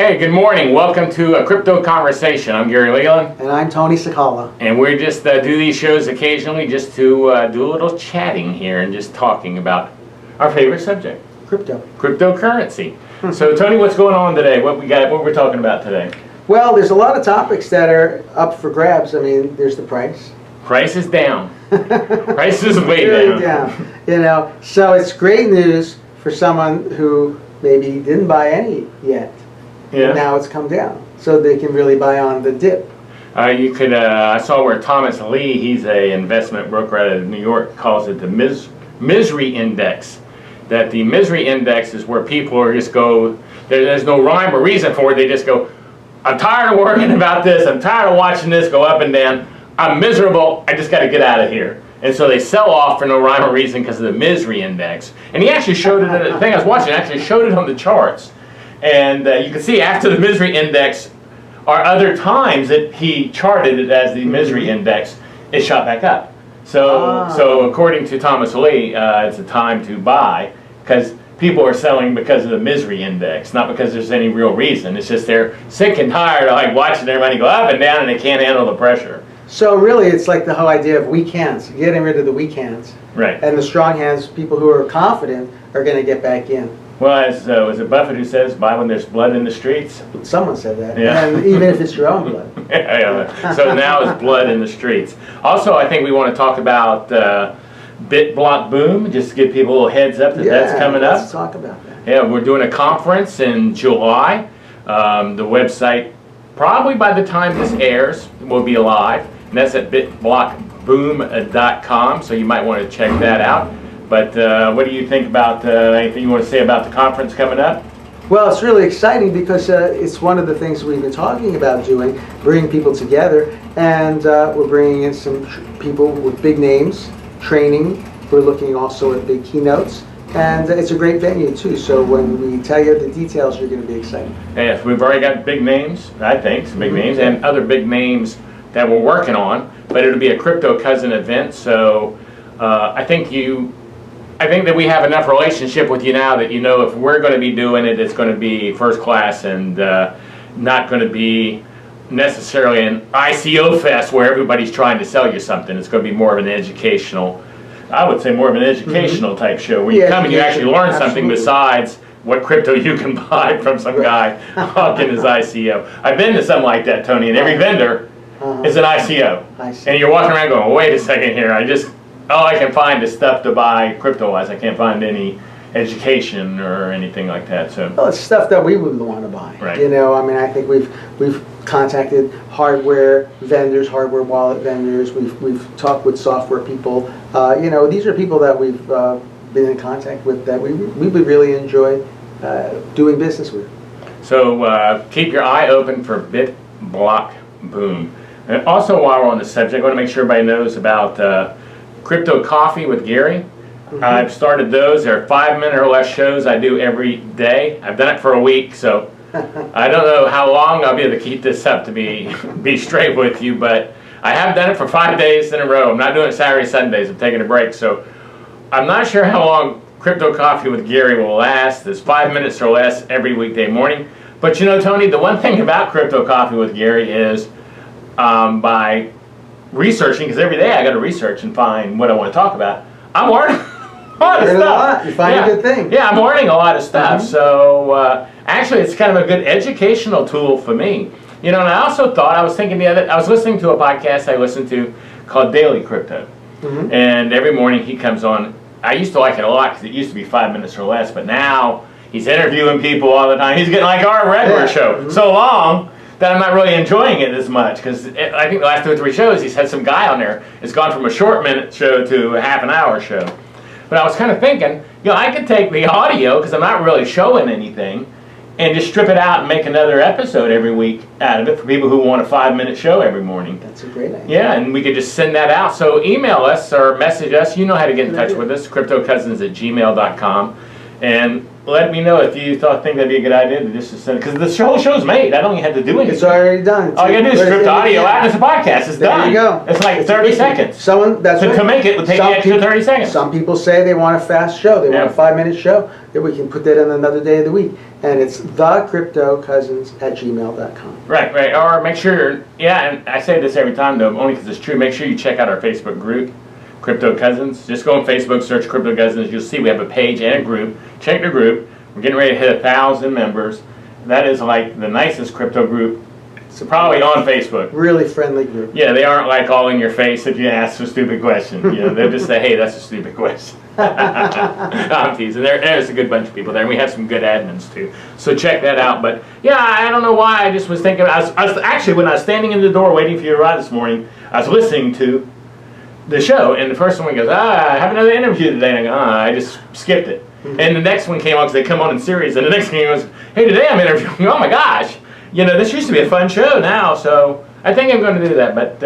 Hey, good morning. Welcome to a Crypto Conversation. I'm Gary Leland. And I'm Tony Cecala. And we just do these shows occasionally just to do a little chatting here and just talking about our favorite subject. Cryptocurrency. So, Tony, what's going on today? What we're talking about today? Well, there's a lot of topics that are up for grabs. I mean, there's the price. Price is down. Price is way really down. So it's great news for someone who maybe didn't buy any yet. Yeah. And now it's come down, so they can really buy on the dip. You could. I saw where Thomas Lee, he's a investment broker out of New York, calls it the misery index. That the misery index is where people are just go. There's no rhyme or reason for it. They just go, I'm tired of worrying about this. I'm tired of watching this go up and down. I'm miserable. I just got to get out of here. And so they sell off for no rhyme or reason because of the misery index. And he actually showed it. The thing I was watching actually showed it on the charts. And you can see after the misery index are other times that he charted it as the misery index, it shot back up. So according to Thomas Lee, it's a time to buy because people are selling because of the misery index, not because there's any real reason. It's just they're sick and tired of like watching everybody go up and down and they can't handle the pressure. So really it's like the whole idea of weak hands, getting rid of the weak hands. Right. And the strong hands, people who are confident, are going to get back in. Well, was it Buffett who says, buy when there's blood in the streets? Someone said that, yeah. And even if it's your own blood. Yeah. So now it's blood in the streets. Also, I think we want to talk about BitBlock Boom, just to give people a little heads up that that's coming up. Let's talk about that. Yeah, we're doing a conference in July. The website, probably by the time this airs, will be live. And that's at bitblockboom.com, so you might want to check that out. But what do you think about anything you want to say about the conference coming up? Well, it's really exciting because it's one of the things we've been talking about doing, bringing people together, and we're bringing in some people with big names, training. We're looking also at big keynotes, and it's a great venue too. So when we tell you the details, you're going to be excited. Yes, we've already got big names, I think, some big names, and other big names that we're working on. But it'll be a Crypto Cousin event, so I think that we have enough relationship with you now that you know if we're going to be doing it, it's going to be first class and not going to be necessarily an ICO fest where everybody's trying to sell you something. It's going to be more of an educational, I would say more of an educational type show where you come and you actually learn something besides what crypto you can buy from some guy hawking his ICO. I've been to something like that, Tony, and every vendor is an ICO. And you're walking around going, wait a second here, all I can find is stuff to buy crypto-wise. I can't find any education or anything like that. So well, it's stuff that we would want to buy. Right. You know, I mean, I think we've contacted hardware vendors, hardware wallet vendors. We've talked with software people. These are people that we've been in contact with that we would really enjoy doing business with. So keep your eye open for BitBlock Boom. And also, while we're on the subject, I want to make sure everybody knows about Crypto Coffee with Gary. I've started those. They're 5-minute or less shows I do every day. I've done it for a week, so I don't know how long I'll be able to keep this up to be straight with you, but I have done it for 5 days in a row. I'm not doing it Saturday, Sundays. I'm taking a break, so I'm not sure how long Crypto Coffee with Gary will last. It's 5 minutes or less every weekday morning. But you know, Tony, the one thing about Crypto Coffee with Gary is by researching, because every day I got to research and find what I want to talk about. I'm learning a lot of stuff. You find a good thing. Yeah, I'm learning a lot of stuff. So actually, it's kind of a good educational tool for me. You know, and I also thought I was listening to a podcast I listened to called Daily Crypto, and every morning he comes on. I used to like it a lot because it used to be 5 minutes or less, but now he's interviewing people all the time. He's getting like our regular show so long that I'm not really enjoying it as much because I think the last 2 or 3 shows he's had some guy on there. It's gone from a short minute show to a half an hour show. But I was kind of thinking, I could take the audio because I'm not really showing anything and just strip it out and make another episode every week out of it for people who want a 5-minute show every morning. That's a great idea. Yeah, and we could just send that out. So email us or message us. You know how to get in touch with us, cryptocousins@gmail.com. And let me know if you think that'd be a good idea to just send it. Because the show's made. I don't even have to do anything. It's already done. All you gotta do is strip the audio out and it's a podcast. It's done. There you go. It's like 30 seconds. To make it would take the extra 30 seconds. Some people say they want a fast show. They want a 5-minute show. Then we can put that on another day of the week. and it's thecryptocousins@gmail.com. Right, right. Or make sure, yeah, and I say this every time though, only because it's true. Make sure you check out our Facebook group, Crypto Cousins. Just go on Facebook, search Crypto Cousins. You'll see we have a page and a group. Check the group. We're getting ready to hit 1,000 members. That is like the nicest crypto group. It's probably on Facebook. Really friendly group. Yeah, they aren't like all in your face if you ask a stupid question. You know, they'll just say, "Hey, that's a stupid question." I'm teasing. There's a good bunch of people there, and we have some good admins too. So check that out. But yeah, I don't know why. I just was thinking. I was actually, when I was standing in the door waiting for you to arrive this morning, I was listening to the show, and the first one goes, "I have another interview today," and I go, I just skipped it. And the next one came on because they come on in series, and the next one goes, "Hey, today I'm interviewing." Oh my gosh. You know, this used to be a fun show now, so I think I'm going to do that, but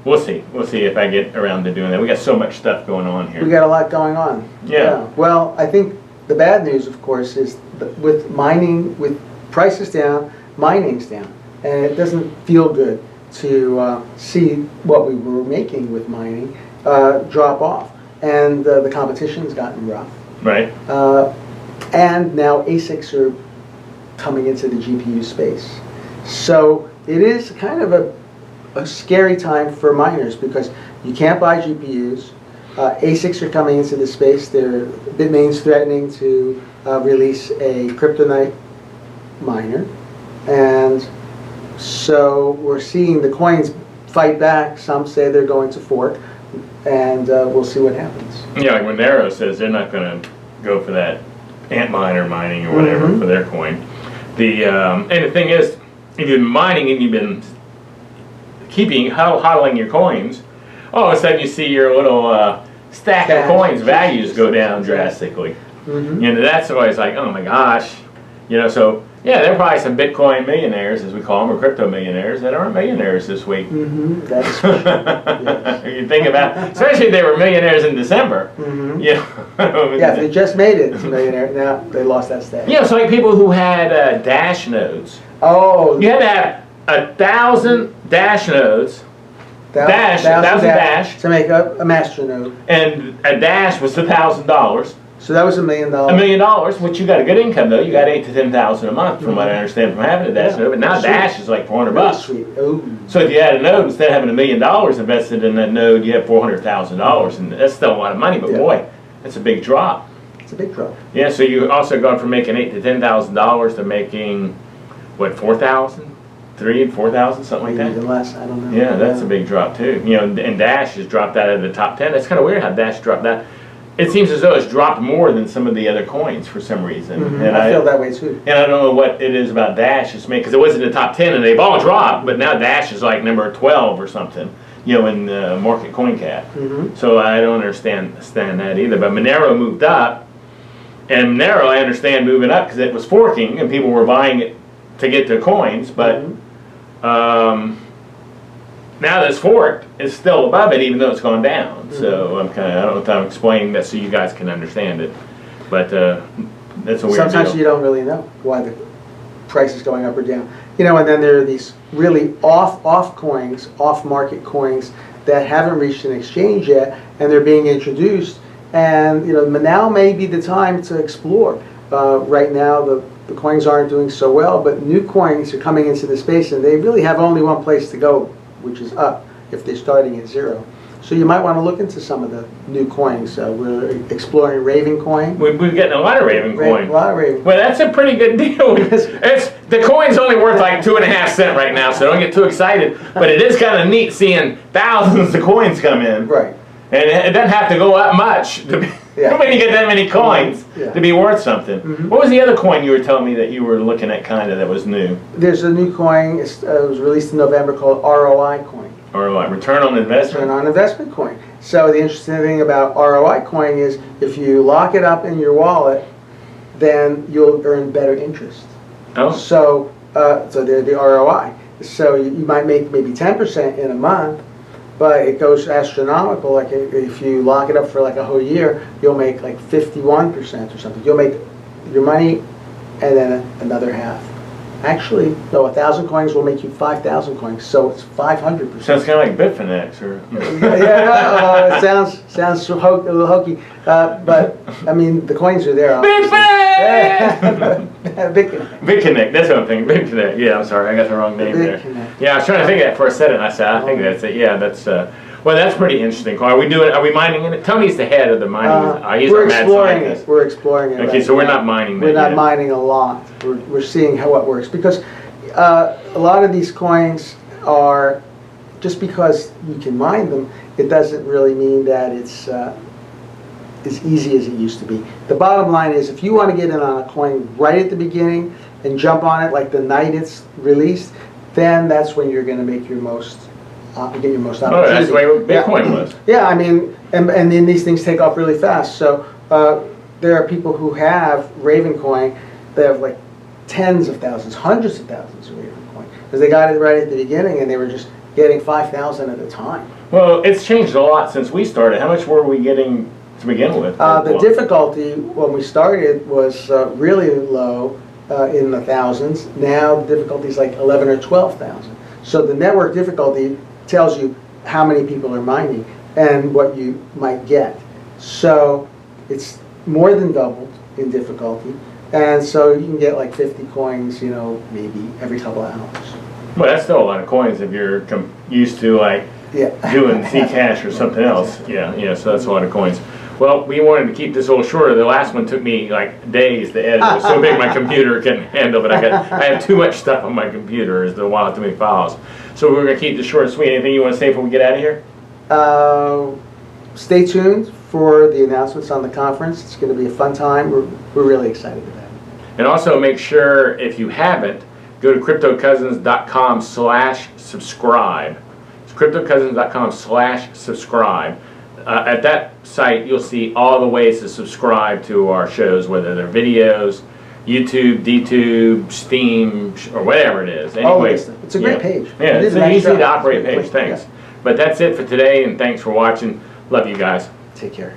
we'll see. We'll see if I get around to doing that. We got so much stuff going on here. We got a lot going on. Yeah. Well, I think the bad news, of course, is with mining, with prices down, mining's down. And it doesn't feel good to see what we were making with mining drop off. And the competition's gotten rough. Right. And now ASICs are coming into the GPU space. So it is kind of a scary time for miners because you can't buy GPUs. ASICs are coming into the space. Bitmain's threatening to release a kryptonite miner. And so we're seeing the coins fight back. Some say they're going to fork. And we'll see what happens. Yeah, like Monero says they're not going to go for that Antminer mining or whatever for their coin. And the thing is, if you've been mining and you've been hodling your coins, all of a sudden you see your little stack of coins values go down drastically. You know, that's always like, oh my gosh. You know, so yeah, there are probably some Bitcoin millionaires, as we call them, or crypto millionaires that aren't millionaires this week. That's for sure. Yes. You think about, especially if they were millionaires in December. You know? Yeah, if they just made it as a millionaire, now they lost that status. Yeah, so like people who had Dash nodes. Oh. You had to have 1,000 Dash nodes. Thousand Dash to make a master node. And a Dash was $1,000. So that was $1 million. $1 million, which you got a good income though. You got $8,000 to $10,000 a month, from what I understand from having a Dash node. But now Dash is like $400 bucks. Sweet. Ooh. So if you had a node, instead of having $1 million invested in that node, you have $400,000, and that's still a lot of money. But boy, that's a big drop. It's a big drop. Yeah. So you also gone from making $8,000 to $10,000 to making what, 4,000, 3,000, 4,000, something like that. Even less. I don't know. Yeah, that's a big drop too. You know, and Dash has dropped out of the top 10. That's kind of weird how Dash dropped that. It seems as though it's dropped more than some of the other coins for some reason. And I feel that way too. And I don't know what it is about Dash. It's because it wasn't in the top 10 and they've all dropped, but now Dash is like number 12 or something, you know, in the market coin cap. So I don't understand that either. But Monero moved up, and Monero I understand moving up because it was forking and people were buying it to get their coins, but now that it's forked, it's still above it, even though it's gone down. So I don't know if I'm explaining that so you guys can understand it, but that's a weird Sometimes deal. you don't really know why the price is going up or down. You know, and then there are these really off coins, off market coins that haven't reached an exchange yet, and they're being introduced. And you know, now may be the time to explore. Right now, the coins aren't doing so well, but new coins are coming into the space, and they really have only one place to go, which is up if they're starting at zero. So you might want to look into some of the new coins. We're exploring Raven Coin. We're getting a lot of Raven Coin. A lot of Raven. Well, that's a pretty good deal. The coin's only worth like 2.5 cents right now, so don't get too excited. But it is kind of neat seeing thousands of coins come in. Right. And it doesn't have to go up much when you get that many coins to be worth something. What was the other coin you were telling me that you were looking at kind of that was new? There's a new coin. It was released in November called ROI Coin. Or what, return on investment? Return on investment coin. So the interesting thing about ROI Coin is if you lock it up in your wallet, then you'll earn better interest. Oh. So they're the ROI. So you might make maybe 10% in a month, but it goes astronomical. Like if you lock it up for like a whole year, you'll make like 51% or something. You'll make your money and then another half. Actually, no, 1,000 coins will make you 5,000 coins, so it's 500%. Sounds kind of like Bitfinex, or It sounds a little hokey, but I mean the coins are there. Bitconnect. That's what I'm thinking. Bitconnect. Yeah, I'm sorry, I got the wrong name there. Yeah, I was trying to think of that for a second. I said, I think that's it. Yeah, that's. Well, that's pretty interesting. Are we mining in it? Tony's the head of the mining. He's we're our mad exploring scientist. it. We're exploring it. Okay, right so we're now. not mining. We're not mining a lot. We're seeing how it works because a lot of these coins are just because you can mine them. It doesn't really mean that it's as easy as it used to be. The bottom line is, if you want to get in on a coin right at the beginning and jump on it like the night it's released, then that's when you're going to make your most. Get your most opportunity. Oh, that's the way Bitcoin was. Yeah, I mean, and then these things take off really fast. So there are people who have Raven Coin. They have like tens of thousands, hundreds of thousands of Raven Coin because they got it right at the beginning and they were just getting 5,000 at a time. Well, it's changed a lot since we started. How much were we getting to begin with? The difficulty when we started was really low in the thousands. Now the difficulty is like 11 or 12,000. So the network difficulty tells you how many people are mining and what you might get. So it's more than doubled in difficulty, and so you can get like 50 coins, maybe every couple of hours. Well, that's still a lot of coins if you're used to like doing Zcash or something else. Yeah, so that's a lot of coins. Well, we wanted to keep this a little shorter. The last one took me like days to edit. It was so big my computer couldn't handle it. I have too much stuff on my computer. There's a lot too many files. So we're going to keep this short and sweet. Anything you want to say before we get out of here? Stay tuned for the announcements on the conference. It's going to be a fun time. We're really excited about it. And also make sure, if you haven't, go to cryptocousins.com/subscribe. It's cryptocousins.com/subscribe. At that site, you'll see all the ways to subscribe to our shows, whether they're videos, YouTube, DTube, Steam, or whatever it is. Anyway, it's a great page. Yeah, it's an easy to operate page. Thanks. But that's it for today, and thanks for watching. Love you guys. Take care.